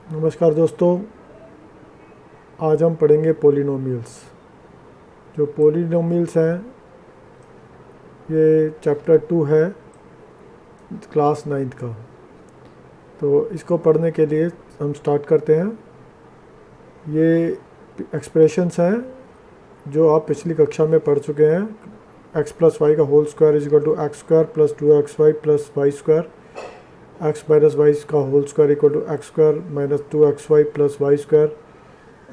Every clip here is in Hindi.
नमस्कार दोस्तों, आज हम पढ़ेंगे पोलिनोमियल्स। जो पोलिनोमियल्स हैं ये चैप्टर 2 है क्लास 9th का। तो इसको पढ़ने के लिए हम स्टार्ट करते हैं। ये एक्सप्रेशंस हैं जो आप पिछली कक्षा में पढ़ चुके हैं। x प्लस वाई का whole square is equal to x square plus 2xy plus y square, x minus y का whole square equal to x square minus 2xy plus y square,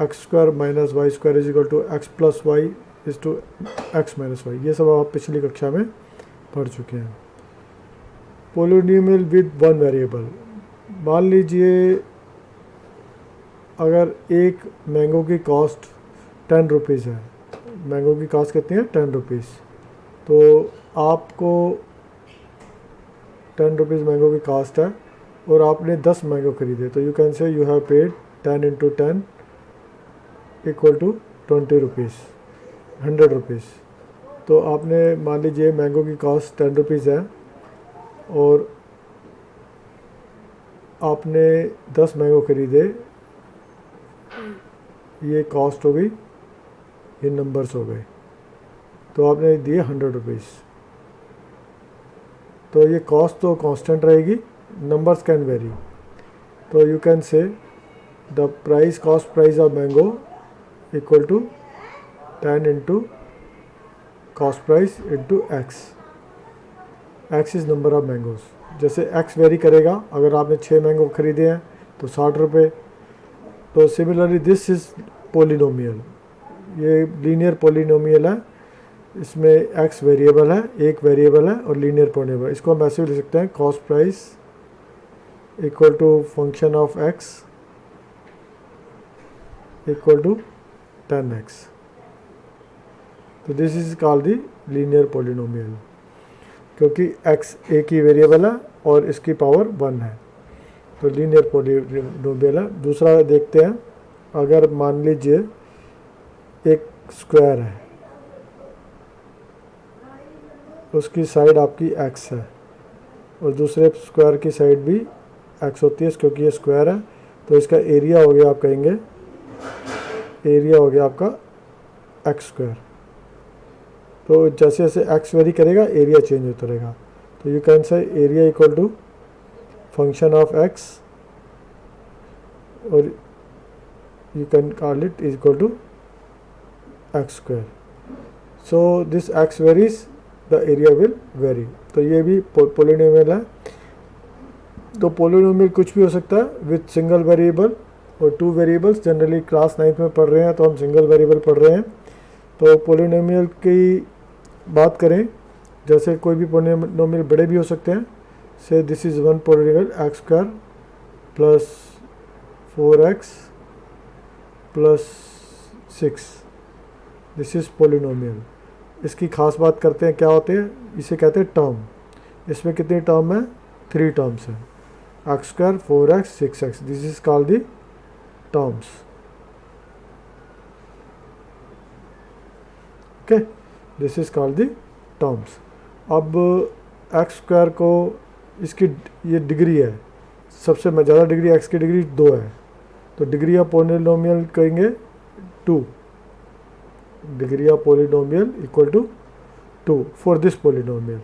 x square minus y square is equal to x plus y is to x minus y. ये सब आप पिछली कक्षा में पढ़ चुके हैं। Polynomial with one variable. मान लीजिए अगर एक मैंगो की कॉस्ट 10 रुपीज़ है। मैंगो की कॉस्ट कितनी है? 10 रुपीज़। तो आपको 10 रुपीज़ मैंगो की कॉस्ट है और आपने 10 मैंगो खरीदे, तो you can say you have paid 10 into 10 equal to 20 rupees, 100 rupees. तो आपने मान लीजिए मैंगो की कॉस्ट 10 रुपीज़ है और आपने 10 मैंगो खरीदे। ये कॉस्ट हो गई, ये नंबर्स हो गए। तो आपने दिए 100 रुपीज़। तो ये कॉस्ट तो कांस्टेंट रहेगी, नंबर्स कैन वेरी। तो you can say the price cost price of mango equal to 10 into cost price into x. X is number of mangoes. जैसे एक्स वेरी करेगा, अगर आपने 6 मैंगो खरीदे हैं तो 60 रुपये। तो सिमिलरली दिस इज़ पोलिनोमियल। ये लीनियर पोलिनोमियल है। इसमें एक्स वेरिएबल है, एक वेरिएबल है और लीनियर पोलिनोमियल। इसको हम ऐसे भी लिख सकते हैं, cost price equal to function of x equal to 10x। तो this is called the linear polynomial, क्योंकि x एक ही वेरिएबल है और इसकी पावर 1 है। तो लीनियर पोलिनोमियल है। दूसरा देखते हैं। अगर मान लीजिए एक स्क्वायर है, उसकी साइड आपकी x है और दूसरे स्क्वायर की साइड भी x होती है, क्योंकि ये स्क्वायर है। तो इसका एरिया हो गया, आप कहेंगे एरिया हो गया आपका एक्स स्क्वायर। तो जैसे जैसे x वेरी करेगा एरिया चेंज होता रहेगा। तो you can say area equal to function of x और you can call it is equal to x square. So this x varies, the area will vary. तो ये भी पोलिनोमियल है। तो पोलिनोमियल कुछ भी हो सकता है विथ सिंगल वेरिएबल और 2 वेरिएबल्स। जनरली क्लास 9th में पढ़ रहे हैं तो हम सिंगल वेरिएबल पढ़ रहे हैं। तो पोलिनोमियल की बात करें, जैसे कोई भी पोलिनोमियल बड़े भी हो सकते हैं। से this is one polynomial x square plus 4x plus 6। This is polynomial. इसकी खास बात करते हैं, क्या होते हैं इसे कहते हैं टर्म। इसमें कितनी टर्म है? 3 टर्म्स हैं, x square 4x 6x। This is called the terms. Okay, this is called the terms. अब एक्स स्क्वायर को, इसकी ये डिग्री है, सबसे ज़्यादा डिग्री एक्स की डिग्री 2 है। तो डिग्री ऑफ पोलिनोमियल कहेंगे 2। Degree of polynomial equal to 2 for this polynomial.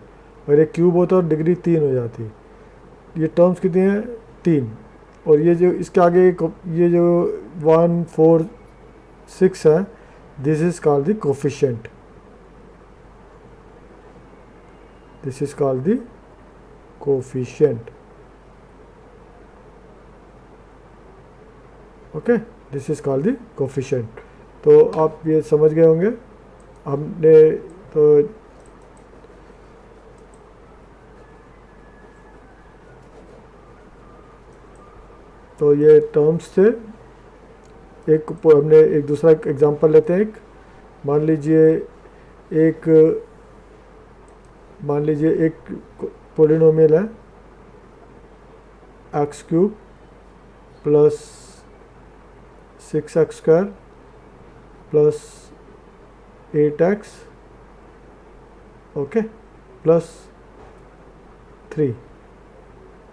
अगर ये क्यूब होता है तो डिग्री 3 हो जाती। ये टर्म्स कितनी हैं? 3। और ये जो इसके आगे ये जो 1 4 6 है, this is called the coefficient. This is called the coefficient. Okay, this is called the coefficient. तो आप ये समझ गए होंगे। हमने तो ये टर्म्स थे। हमने एक दूसरा एग्जांपल लेते हैं। मान लीजिए एक पोलिनोमियल है x cube plus 6x square plus 8x, okay, plus 3।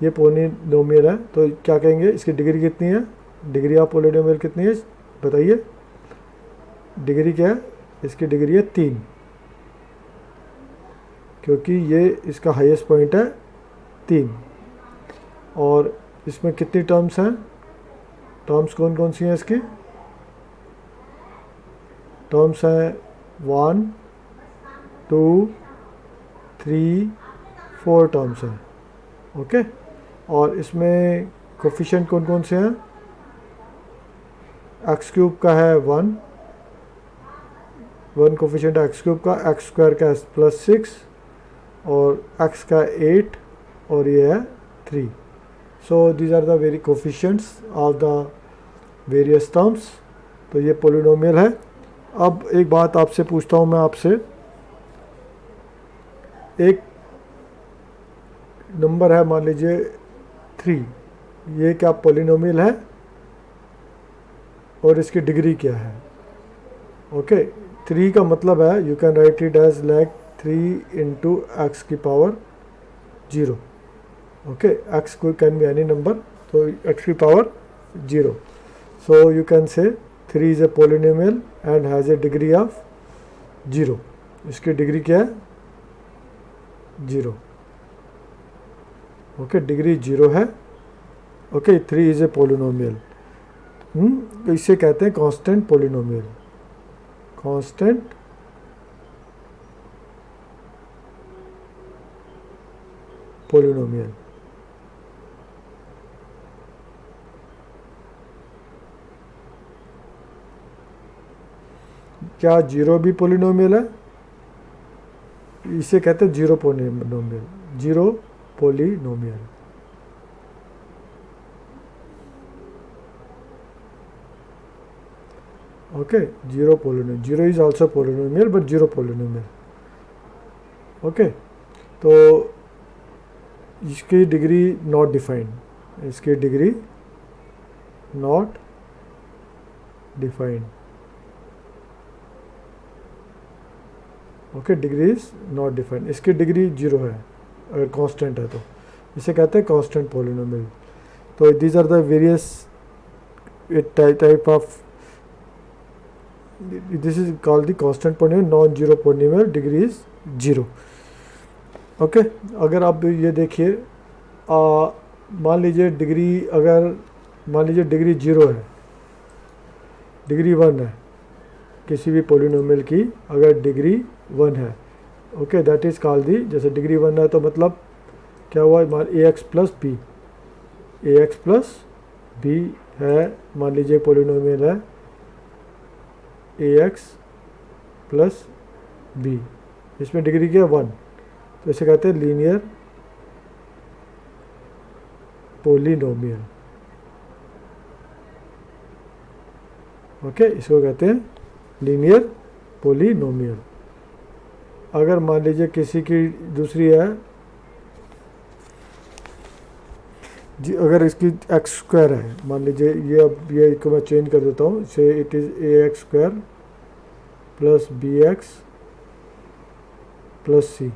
ये पोलिनोमियल है। तो क्या कहेंगे, इसकी डिग्री कितनी है? डिग्री ऑफ पोलिनोमियल कितनी है बताइए? डिग्री क्या है इसकी? डिग्री है 3, क्योंकि ये इसका हाईएस्ट पॉइंट है 3। और इसमें कितनी टर्म्स हैं? टर्म्स कौन कौन सी हैं इसकी? टर्म्स हैं 1 2 3 4 टर्म्स हैं। ओके, और इसमें कोफिशिएंट कौन कौन से हैं? एक्स क्यूब का है 1 कोफिशिएंट एक्स क्यूब का, एक्स स्क्वायर का है +6 और एक्स का 8 और ये है 3। So these are the very coefficients of the various terms. तो ये पोलिनोमियल है। अब एक बात आपसे पूछता हूँ मैं आपसे, एक नंबर है मान लीजिए 3, ये क्या पोलिनोमियल है और इसकी डिग्री क्या है? ओके, 3 का मतलब है you can write it as like 3 into x की पावर 0। ओके, एक्स को कैन बी एनी नंबर, तो एक्स की power 0। So you can say 3 is a polynomial and has a degree of 0। इसकी डिग्री क्या है? 0। ओके, डिग्री 0 है। Okay, 3 is a polynomial. तो इसे कहते हैं कांस्टेंट पोलिनोमियल। Constant polynomial. क्या 0 भी पोलिनोमियल है? इसे कहते हैं 0 polynomial. 0 polynomial. Okay, 0 polynomial. 0 is also polynomial but 0 polynomial. Okay, तो इसकी डिग्री नॉट डिफाइंड। इसकी degree not defined. Okay, degree is not defined. इसकी डिग्री 0 है अगर कांस्टेंट है तो। इसे कहते हैं कांस्टेंट पोलिनोमियल। तो these are the various type of, this is called the constant polynomial. Non zero polynomial degree is 0। Okay, अगर आप ये देखिए, मान लीजिए डिग्री, अगर मान लीजिए डिग्री 0 है, डिग्री 1 है किसी भी पोलिनोमियल की, अगर डिग्री 1 है, okay, that is called the, जैसे डिग्री 1 है तो मतलब क्या हुआ? ax plus b, ax plus b है, मान लीजिए पोलिनोमियल है ax प्लस बी, इसमें डिग्री क्या है? 1। तो इसे कहते हैं लीनियर पोलिनोमियल। ओके, इसको कहते हैं लीनियर पोलिनोमियल। अगर मान लीजिए किसी की दूसरी है जी, अगर इसकी एक्स स्क्वायर है, मान लीजिए ये, अब ये को मैं चेंज कर देता हूँ, से it is ax square plus bx plus c।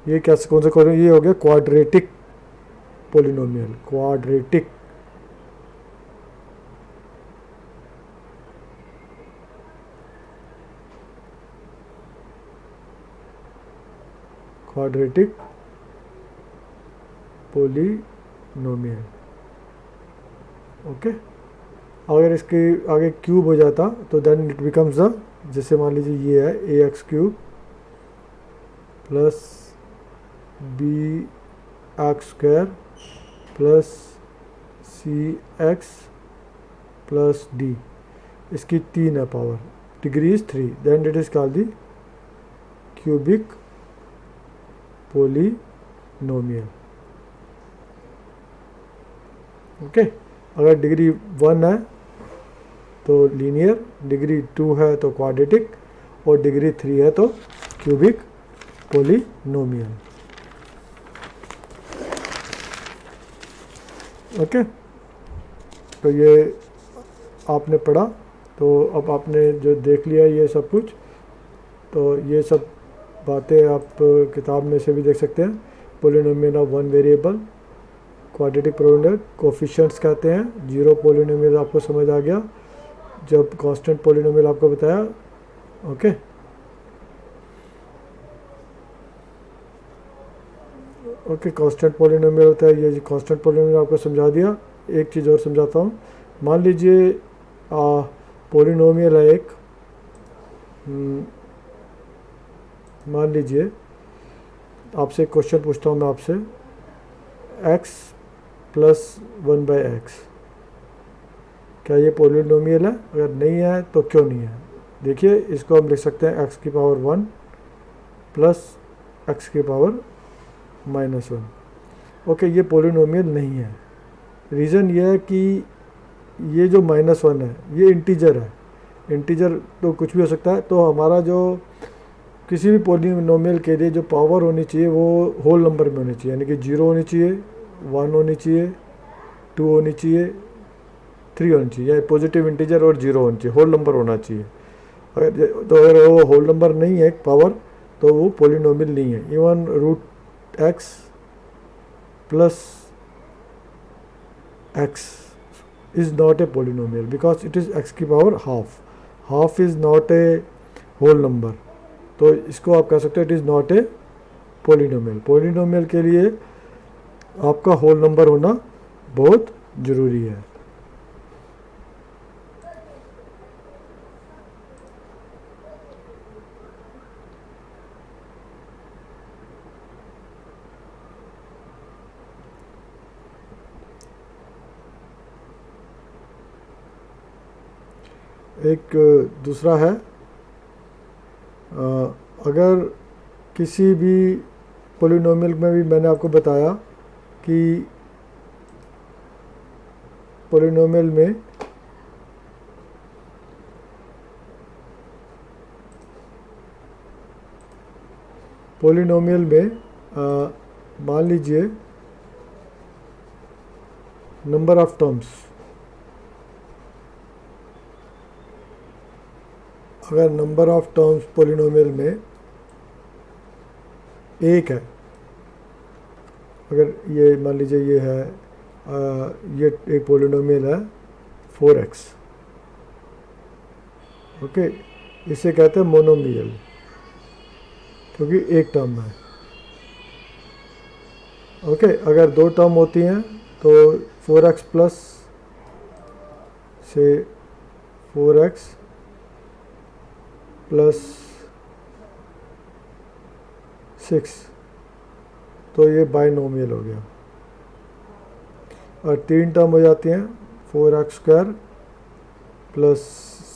ये कैसे, कौन सा कॉर्नर? ये हो गया quadratic polynomial. Quadratic quadratic polynomial. Okay, अगर इसके आगे क्यूब हो जाता तो देन इट बिकम्स द, जैसे मान लीजिए ये है ax cube plus bx square plus cx plus d, इसकी 3 है power, degree is 3, then it is called the cubic polynomial. Okay, अगर डिग्री 1 है तो लीनियर, डिग्री 2 है तो क्वाड्रेटिक और डिग्री 3 है तो क्यूबिक पोलिनोमियल। ओके, तो ये आपने पढ़ा, तो अब आपने जो देख लिया ये सब कुछ, तो ये सब बातें आप किताब में से भी देख सकते हैं। Polynomial of one variable, quadratic polynomial coefficients कहते हैं। जीरो पोलिनोमियल आपको समझ आ गया जब कांस्टेंट पोलिनोमियल आपको बताया। ओके ओके कांस्टेंट पोलिनोमियल होता है ये कांस्टेंट पोलिनोमियल आपको समझा दिया। एक चीज़ और समझाता हूँ। मान लीजिए पोलिनोमियल है एक, मान लीजिए आपसे एक क्वेश्चन पूछता हूँ मैं आपसे, x प्लस 1/x क्या ये पोलिनोमियल है? अगर नहीं है तो क्यों नहीं है? देखिए इसको हम लिख सकते हैं x की पावर 1 प्लस x की पावर -1। ओके ये पोलिनोमियल नहीं है। रीज़न ये है कि ये जो -1 है ये इंटीजर है। इंटीजर तो कुछ भी हो सकता है, तो हमारा जो किसी भी पोलिनोमियल के लिए जो पावर होनी चाहिए वो होल नंबर में होनी चाहिए, यानी कि 0 होनी चाहिए, 1 होनी चाहिए, 2 होनी चाहिए, 3 होनी चाहिए, या पॉजिटिव इंटीजर और 0 होनी चाहिए, होल नंबर होना चाहिए। अगर वो होल नंबर नहीं है पावर तो वो पोलिनोमियल नहीं है। Even √x plus x is not a polynomial because it is x की power half. Half is not a whole number, तो इसको आप कह सकते हो it is not a polynomial. Polynomial के लिए आपका होल नंबर होना बहुत ज़रूरी है। एक दूसरा है, अगर किसी भी पोलिनोमियल में भी मैंने आपको बताया कि पोलिनोमियल में मान लीजिए नंबर ऑफ टर्म्स, अगर नंबर ऑफ टर्म्स पोलिनोमियल में एक है, अगर ये मान लीजिए ये है ये एक पोलिनोमियल है 4x, ओके इसे कहते हैं मोनोमियल क्योंकि एक टर्म है। ओके अगर दो टर्म होती हैं तो 4x प्लस से 4x प्लस 6 तो ये बाइनोमियल हो गया। और तीन टर्म हो जाती हैं 4x² प्लस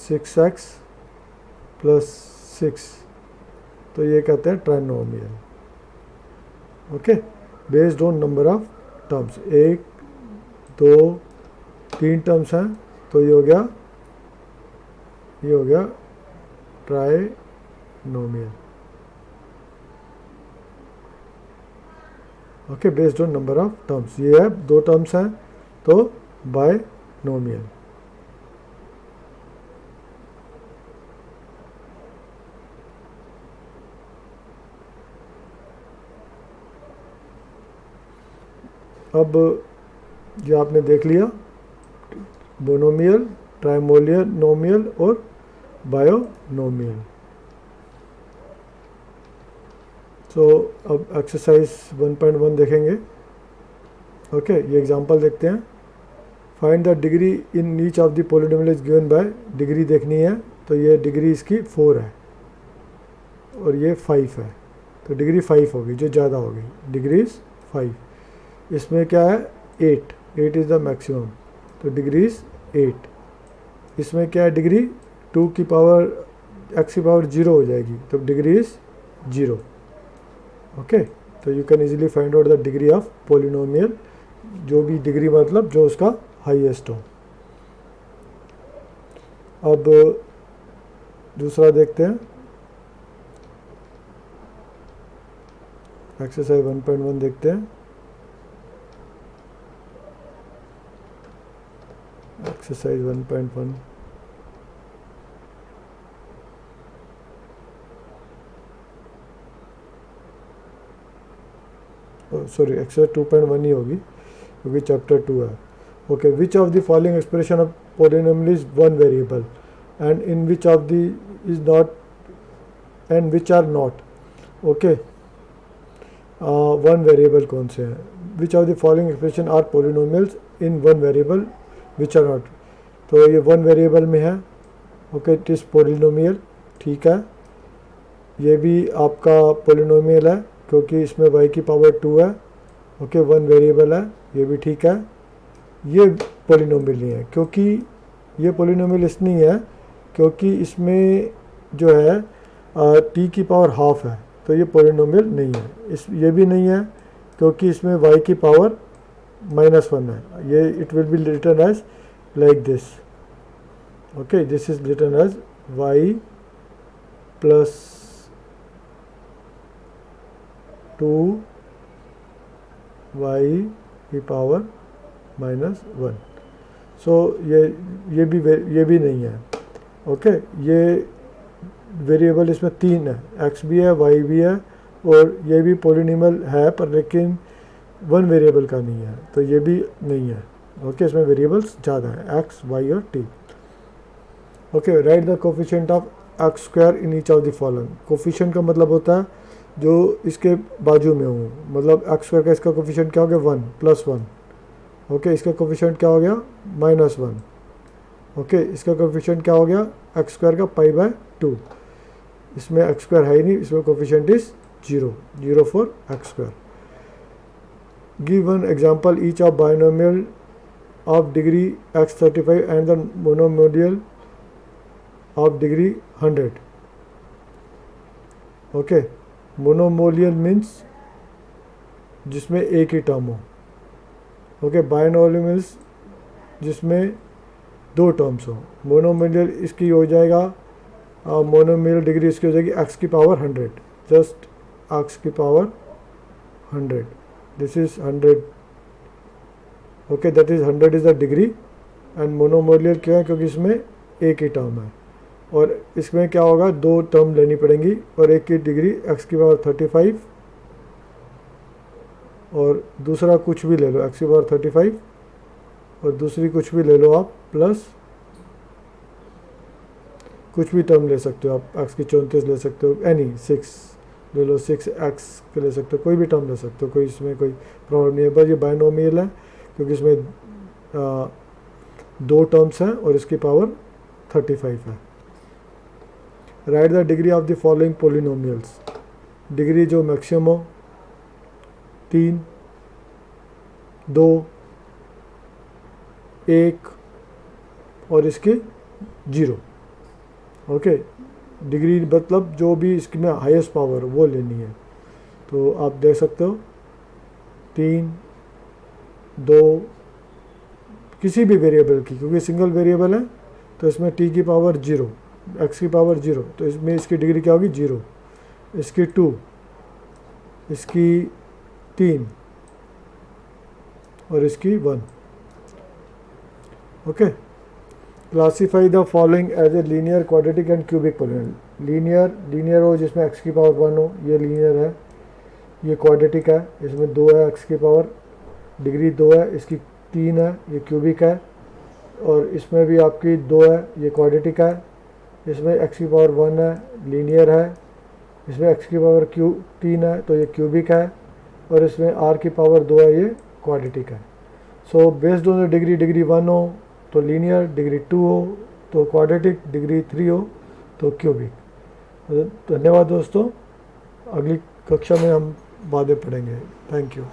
6x प्लस 6 तो ये कहते हैं trinomial. Okay based on number of terms, एक दो तीन टर्म्स हैं तो ये हो गया trinomial. Okay based on number of terms, ये है दो टर्म्स हैं तो बाइनोमियल। अब जो आपने देख लिया मोनोमियल, ट्राइमोलियल, नोमियल और बायोनोमियल। तो अब एक्सरसाइज 1.1 देखेंगे। ओके ये एग्जांपल देखते हैं। Find the degree in each of the polynomial is given by, degree देखनी है तो ये डिग्री इसकी 4 है और ये 5 है तो डिग्री 5 होगी, जो ज़्यादा होगी डिग्री इज 5। इसमें क्या है 8 इज़ द मैक्सिमम तो डिग्री इज 8। इसमें क्या है डिग्री 2 की पावर x की पावर 0 हो जाएगी तो डिग्री इज 0। ओके तो you can easily find out the degree of polynomial, जो भी डिग्री मतलब जो उसका हाईएस्ट हो। अब दूसरा देखते हैं एक्सरसाइज 1.1 देखते हैं। एक्सरसाइज 1.1 सॉरी एक्सरसाइज 2.1 ही होगी। क्योंकि चैप्टर 2 है। Okay, which of the following expression of polynomial is one variable and in which of the is not and which are not. Okay, one variable कौन से हैं? Which of the following expression are polynomials in one variable which are not. तो ये वन वेरिएबल में है। ओके, इट इज़ पोलिनोमियल, ठीक है। ये भी आपका पोलिनोमियल है क्योंकि इसमें y की पावर 2 है। ओके, वन वेरिएबल है, ये भी ठीक है। ये पोलिनोमियल नहीं है क्योंकि ये पोलिनोमियल इसलिए है क्योंकि इसमें जो है t की पावर हाफ है, तो ये पोलिनोमियल नहीं है। ये भी नहीं है क्योंकि इसमें y की पावर -1 है। ये it will be written as like this. Okay, this is written as y plus 2 y की पावर -1। सो ये भी नहीं है। ओके, ये वेरिएबल इसमें 3 है, x भी है, y भी है, और ये भी पोलिनोमियल है पर लेकिन वन वेरिएबल का नहीं है, तो ये भी नहीं है। ओके, इसमें वेरिएबल्स ज़्यादा है, x, y और t। Okay, right the coefficient of x square in each of the following. Coefficient का मतलब होता है जो इसके बाजू में हूँ, मतलब एक्स स्क्वायर का इसका कोफिशिएंट क्या हो गया 1 +1। ओके, इसका कोफिशिएंट क्या हो गया -1। ओके, इसका कोफिशिएंट क्या हो गया एक्स स्क्वायर का π/2। इसमें एक्स स्क्वायर है ही नहीं, इसमें coefficient is 0 for x square. Give one example each of binomial of degree x35 and the monomial of degree 100। Okay, monomial means जिसमें एक ही टर्म हो। ओके, बाइनोमियल मीन्स जिसमें 2 टर्म्स हो। मोनोमोलियल इसकी हो जाएगा मोनोमोलियल डिग्री इसकी हो जाएगी x की पावर 100, जस्ट x की power 100। This is 100। Okay, that is 100 is the degree. And monomial क्यों है? क्योंकि इसमें एक ही टर्म है, और इसमें क्या होगा 2 टर्म लेनी पड़ेंगी, और एक की डिग्री x की पावर 35 और दूसरा कुछ भी ले लो x की पावर 35 और दूसरी कुछ भी ले लो आप प्लस कुछ भी टर्म ले सकते हो आप, x की 34 ले सकते हो, एनी 6 ले लो, 6x के ले सकते हो, कोई भी टर्म ले सकते हो, कोई इसमें कोई प्रॉब्लम नहीं है। बस ये बाइनोमियल है क्योंकि इसमें 2 टर्म्स हैं और इसकी पावर 35 है। Right the degree of the following polynomials. Degree जो मैक्सिमम हो 3, 2, 1 और इसकी 0। ओके, डिग्री मतलब जो भी इसकी में हाईएस्ट पावर वो लेनी है। तो आप देख सकते हो 3, 2 किसी भी वेरिएबल की, क्योंकि सिंगल वेरिएबल है तो इसमें t की पावर 0, x की पावर 0, तो इसमें इसकी डिग्री क्या होगी 0, इसकी 2, इसकी 3 और इसकी 1। Okay, classify the following as a linear, quadratic and cubic polynomial. Linear हो जिसमें x की पावर 1 हो, ये लीनियर है। ये क्वाड्रेटिक है, इसमें 2 है, x की पावर डिग्री 2 है, इसकी 3 है, ये क्यूबिक है। और इसमें भी आपकी 2 है, ये क्वाड्रेटिक है। इसमें x की पावर 1 है, लीनियर है। इसमें x की पावर 3 है तो ये क्यूबिक है, और इसमें r की पावर 2 है, ये क्वाड्रेटिक है। So based on the degree 1 हो तो लीनियर, डिग्री 2 हो तो क्वाड्रेटिक, डिग्री 3 हो तो क्यूबिक। धन्यवाद दोस्तों, अगली कक्षा में हम बातें पढ़ेंगे। Thank you.